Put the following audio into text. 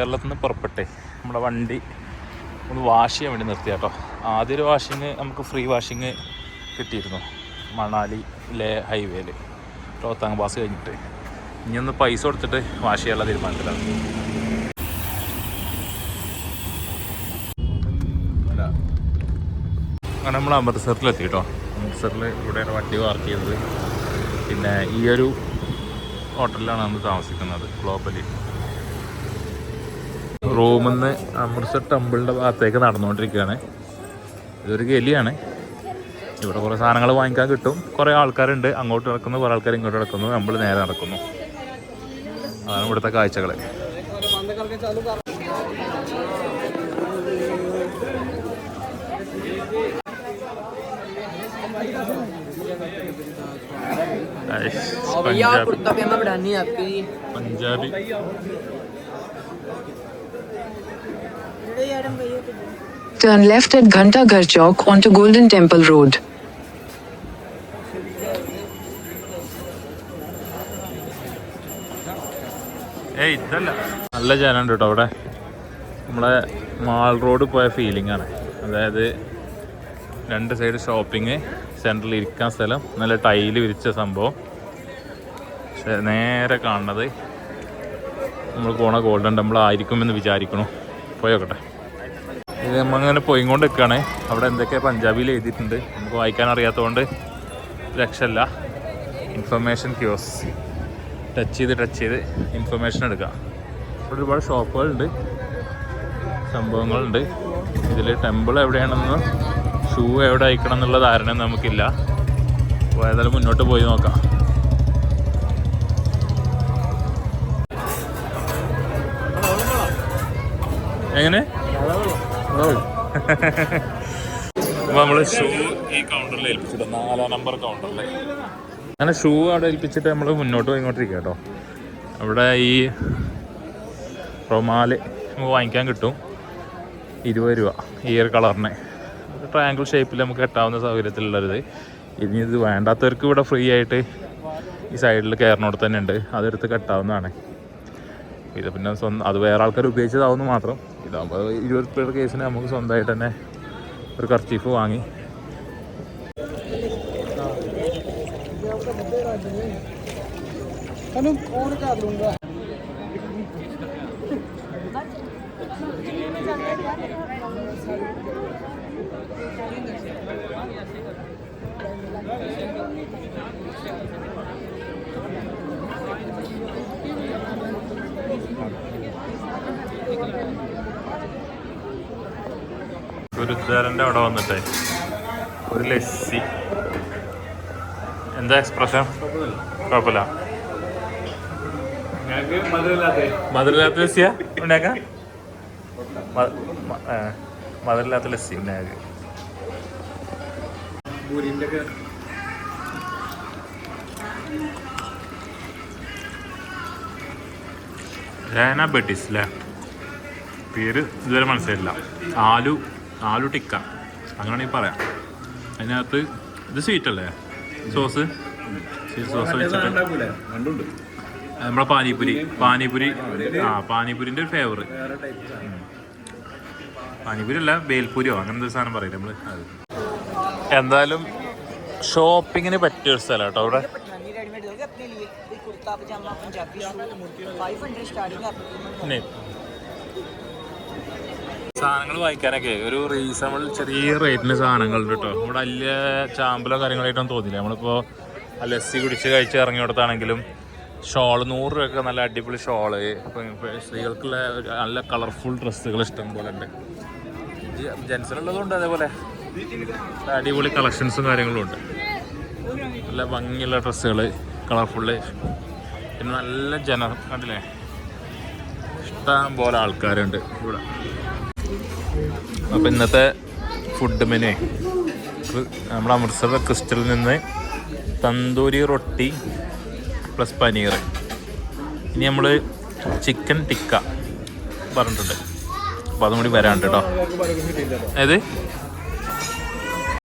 കേരളത്തിൽ നിന്ന് പുറപ്പെട്ടെ നമ്മുടെ വണ്ടി ഒന്ന് വാഷ് ചെയ്യാൻ വേണ്ടി നിർത്തി കേട്ടോ. ആദ്യം ഒരു വാഷിങ് നമുക്ക് ഫ്രീ വാഷിങ് കിട്ടിയിരുന്നു മണാലിയിലെ ഹൈവേയിൽ റോത്താങ് പാസ് കഴിഞ്ഞിട്ട്. ഇനി ഒന്ന് പൈസ കൊടുത്തിട്ട് വാഷ് ചെയ്യാനുള്ള തീരുമാനത്തിലാണ്. അങ്ങനെ നമ്മൾ അമൃത്സറിലെത്തി കേട്ടോ. അമൃത്സറിൽ ഇവിടെയാണ് വണ്ടി പാർക്ക് ചെയ്തത്. പിന്നെ ഈ ഒരു ഹോട്ടലിലാണ് നമ്മൾ താമസിക്കുന്നത്, ഗ്ലോബലി. റൂമിൽ നിന്ന് അമൃത്സർ ടെമ്പിളിൻ്റെ ഭാഗത്തേക്ക് നടന്നുകൊണ്ടിരിക്കുകയാണ്. ഇതൊരു ഗലിയാണ്. ഇവിടെ കുറേ സാധനങ്ങൾ വാങ്ങിക്കാൻ കിട്ടും. കുറേ ആൾക്കാരുണ്ട്, അങ്ങോട്ട് നടക്കുന്നു, കുറേ ആൾക്കാർ ഇങ്ങോട്ട് നടക്കുന്നു, നമ്മൾ നേരെ നടക്കുന്നു. അതാണ് ഇവിടുത്തെ കാഴ്ചകൾ. Punjabi Turn left at Ghanta Ghar Chowk onto Golden Temple Road. ഇതല്ല, നല്ല ജനമുണ്ട് കേട്ടോ അവിടെ. നമ്മളെ മാൾ റോഡ് പോയ ഫീലിംഗ് ആണ്. അതായത് രണ്ട് സൈഡ് ഷോപ്പിംഗ്, സെൻട്രലിൽ ഇരിക്കാൻ സ്ഥലം, നല്ല ടൈല് വിരിച്ച സംഭവം. പക്ഷെ നേരെ കാണുന്നത് നമ്മൾ പോണ ഗോൾഡൻ ടെമ്പിൾ ആയിരിക്കുമെന്ന് വിചാരിക്കണു. പോയോക്കട്ടെ. ഇത് നമ്മങ്ങനെ പോയിക്കൊണ്ട് നിൽക്കുകയാണ്. അവിടെ എന്തൊക്കെയാണ് പഞ്ചാബിയിൽ എഴുതിയിട്ടുണ്ട്, നമുക്ക് വായിക്കാൻ അറിയാത്തതുകൊണ്ട് രക്ഷയില്ല. ഇൻഫർമേഷൻ ക്യൂസ് ടച്ച് ചെയ്ത് ഇൻഫർമേഷൻ എടുക്കാം. ഇവിടെ ഒരുപാട് ഷോപ്പുകളുണ്ട്, സംഭവങ്ങളുണ്ട്. ഇതിൽ ടെമ്പിൾ എവിടെയാണെന്ന്, ഷൂ എവിടെ അയക്കണം എന്നുള്ള ധാരണ നമുക്കില്ല. അപ്പോൾ ഏതായാലും മുന്നോട്ട് പോയി നോക്കാം. എങ്ങനെ അപ്പോൾ നമ്മൾ ഷൂ ഈ കൗണ്ടറിൽ ഏൽപ്പിച്ചിട്ട്, 4 നമ്പർ കൗണ്ടറിൽ അങ്ങനെ ഷൂ അവിടെ ഏൽപ്പിച്ചിട്ട് നമ്മൾ മുന്നോട്ട് പോയിക്കൊണ്ടിരിക്കുക കേട്ടോ. അവിടെ ഈ റൊമാല് നമുക്ക് വാങ്ങിക്കാൻ കിട്ടും, 20 രൂപ ഈ ഒരു കളറിന്. ട്രയാങ്കിൾ ഷേപ്പിൽ നമുക്ക് കെട്ടാവുന്ന സൗകര്യത്തിലുള്ളത്. ഇനി ഇത് വേണ്ടാത്തവർക്ക് ഇവിടെ ഫ്രീ ആയിട്ട് ഈ സൈഡിൽ കയറിനോട് തന്നെ ഉണ്ട്, അതെടുത്ത് കെട്ടാവുന്നതാണ്. ഇത് പിന്നെ അത് വേറെ ആൾക്കാർ ഉപയോഗിച്ചതാവുന്നു മാത്രം. ഇതാകുമ്പോൾ 20 രൂപയുടെ കേസിന് നമുക്ക് സ്വന്തമായിട്ട് തന്നെ ഒരു കർച്ചീഫ് വാങ്ങി. ഗുരുദ്വാരൻ്റെ അവിടെ വന്നിട്ടേ ഒരു ലസ്സി. എന്താ എക്സ്പ്രഷൻ? കുഴപ്പമില്ല. മധുരമില്ലാത്ത ലസ്സിയാ ഉണ്ടാക്കാം? മധുരമില്ലാത്ത ലസ്സി ഉണ്ടാക്കി. രേന ബെട്ടിസ് അല്ലേ പേര്? ഇതുവരെ മനസ്സിലായില്ല. ആലു ടിക്ക അങ്ങനെയാണെങ്കിൽ പറയാം. അതിനകത്ത് ഇത് സ്വീറ്റ് അല്ലേ സോസ്? സ്വീറ്റ് സോസ് വെച്ചിട്ട് നമ്മളെ പാനിപൂരി പാനിപൂരിൻ്റെ ഒരു ഫേവർ. പാനിപൂരി അല്ല, ബേൽപൂരിയോ അങ്ങനത്തെ ഒരു സാധനം പറയില്ല നമ്മൾ. എന്തായാലും ഷോപ്പിങ്ങിന് പറ്റിയൊരു സ്ഥലം കേട്ടോ അവിടെ. സാധനങ്ങൾ വാങ്ങിക്കാനൊക്കെ ഒരു റീസണബിൾ ചെറിയ റേറ്റിന് സാധനങ്ങളുണ്ട് കേട്ടോ. ഇവിടെ വലിയ ചാമ്പലോ കാര്യങ്ങളായിട്ടൊന്നും തോന്നില്ല. നമ്മളിപ്പോൾ ലസ്സി കുടിച്ച് കഴിച്ച് ഇറങ്ങിയോടത്താണെങ്കിലും ഷോള് 100 രൂപയൊക്കെ നല്ല അടിപൊളി ഷോള്. ഇപ്പം സ്ത്രീകൾക്കുള്ള നല്ല കളർഫുൾ ഡ്രസ്സുകൾ ഇഷ്ടം പോലെ ഉണ്ട്. ജെൻസിനുള്ളതുകൊണ്ട് അതേപോലെ അടിപൊളി കളക്ഷൻസും കാര്യങ്ങളും ഉണ്ട്. നല്ല ഭംഗിയുള്ള ഡ്രസ്സുകൾ, കളർഫുള്ള്. പിന്നെ നല്ല കണ്ടില്ലേ, ഇഷ്ടം പോലെ ആൾക്കാരുണ്ട് ഇവിടെ. അപ്പോൾ ഇന്നത്തെ ഫുഡ് മെനു നമ്മുടെ അമൃത്സർ ക്രിസ്റ്റലിൽ നിന്ന് തന്തൂരി റൊട്ടി പ്ലസ് പനീർ. ഇനി നമ്മൾ ചിക്കൻ ടിക്ക പറഞ്ഞിട്ടുണ്ട്. അപ്പോൾ അതും കൂടി വരാനുണ്ട് കേട്ടോ. ഏത്